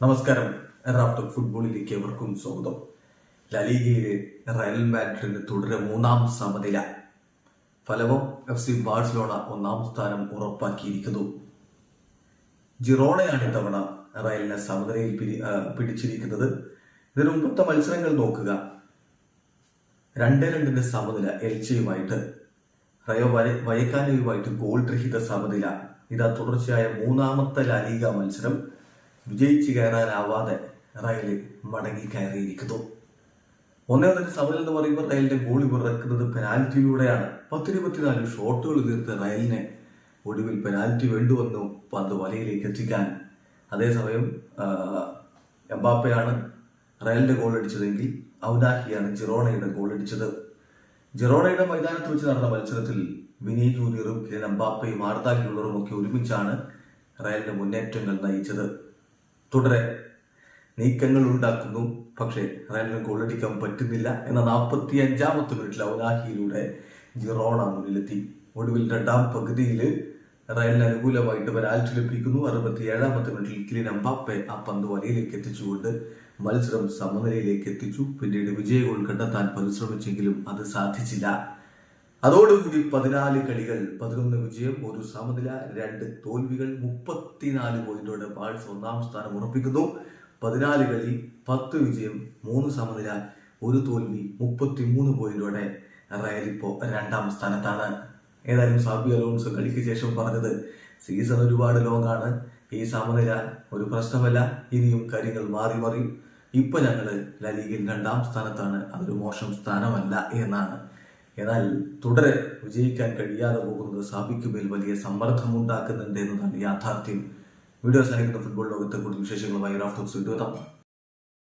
നമസ്കാരം. റാഫ്റ്റർ ഫുട്ബോളിലേക്ക് ഏവർക്കും സ്വാഗതം. ലലീഗയിലെ റയൽ മാഡ്രിഡിന് തുടരെ മൂന്നാം സമനില. ഫലവും FC ബാഴ്സലോണ ഒന്നാം സ്ഥാനം ഉറപ്പാക്കിയിരിക്കുന്നു. ജിറോണയാണ് ഇത്തവണ റയലിനെ സമനിലയിൽ പിടിച്ചിരിക്കുന്നത്. ഇതിനു മുമ്പത്തെ മത്സരങ്ങൾ നോക്കുക. 2-2 സമനില എൽച്ചയുമായിട്ട്, റയോ വയക്കാനോയുമായിട്ട് ഗോൾ രഹിത സമനില. ഇതാ തുടർച്ചയായ മൂന്നാമത്തെ ലാലിഗ മത്സരം വിജയിച്ചു കയറാനാവാതെ റയല് മടങ്ങി കയറിയിരിക്കുന്നു. 1-1 സമനില എന്ന് പറയുമ്പോൾ റയലിന്റെ ഗോൾ പിറക്കുന്നത് പെനാൽറ്റിയിലൂടെയാണ്. 10-24 ഷോട്ടുകൾ തീർത്ത് റയലിന് ഒടുവിൽ പെനാൽറ്റി വേണ്ടിവന്നു പന്ത് വലയിലേക്ക് എത്തിക്കാൻ. അതേസമയം എംബാപ്പയാണ് റയലിന്റെ ഗോൾ അടിച്ചതെങ്കിൽ ഔനാഹിയാണ് ജിറോണയുടെ ഗോൾ അടിച്ചത്. ജിറോണയുടെ മൈതാനത്ത് വെച്ച് നടന്ന മത്സരത്തിൽ വിനി ജൂനിയറും എംബാപ്പയും ആർദ ഗുള്ളറും ഒക്കെ ഒരുമിച്ചാണ് റയലിന്റെ മുന്നേറ്റങ്ങൾ നയിച്ചത്. തുടരെ നീക്കങ്ങൾ ഉണ്ടാക്കുന്നു, പക്ഷേ റയലിന് ഗോളടിക്കാൻ പറ്റുന്നില്ല. എന്ന 45-ാമത്തെ മിനിറ്റിൽ ഔനാഹിയിലൂടെ ജിറോണ മുന്നിലെത്തി. ഒടുവിൽ രണ്ടാം പകുതിയിൽ റയലിന് അനുകൂലമായിട്ട് പെനാൽറ്റി ലഭിക്കുന്നു. 67-ാമത്തെ മിനിറ്റിൽ കിലിയൻ എംബാപ്പെ ആ പന്ത് വലയിലേക്ക് എത്തിച്ചുകൊണ്ട് മത്സരം സമനിലയിലേക്ക് എത്തിച്ചു. പിന്നീട് വിജയ ഗോൾ കണ്ടെത്താൻ പരിശ്രമിച്ചെങ്കിലും അത് സാധിച്ചില്ല. അതോടുകൂടി 14 കളികൾ, 11 വിജയം, 1 സമനില, 2 തോൽവികൾ, 34 പോയിന്റോടെ ബാഴ്സ ഒന്നാം സ്ഥാനം ഉറപ്പിക്കുന്നു. 14 കളി, 10 വിജയം, 3 സമനില, 1 തോൽവി, 33 പോയിന്റോടെ റയൽ ഇപ്പോ രണ്ടാം സ്ഥാനത്താണ്. ഏതായാലും സാബി അലോൺസോ കളിക്ക് ശേഷം പറഞ്ഞത്, സീസൺ ഒരുപാട് ലോങ് ആണ്, ഈ സമനില ഒരു പ്രശ്നമല്ല, ഇനിയും കാര്യങ്ങൾ മാറി മറിയും. ഇപ്പൊ ഞങ്ങള് ലലീഗയിൽ രണ്ടാം സ്ഥാനത്താണ്, അതൊരു മോശം സ്ഥാനമല്ല എന്നാണ്. എന്നാൽ തുടരെ വിജയിക്കാൻ കഴിയാതെ പോകുന്നത് സാബിക്ക് മേൽ വലിയ സമ്മർദ്ദമുണ്ടാക്കുന്നുണ്ട് എന്നതാണ് യാഥാർത്ഥ്യം. വീഡിയോ സാധിക്കുന്ന ഫുട്ബോൾ ലോകത്തെ കൂടുതൽ വിശേഷങ്ങളുമായി റാഫ്റ്റോക്സ് വീഡിയോ.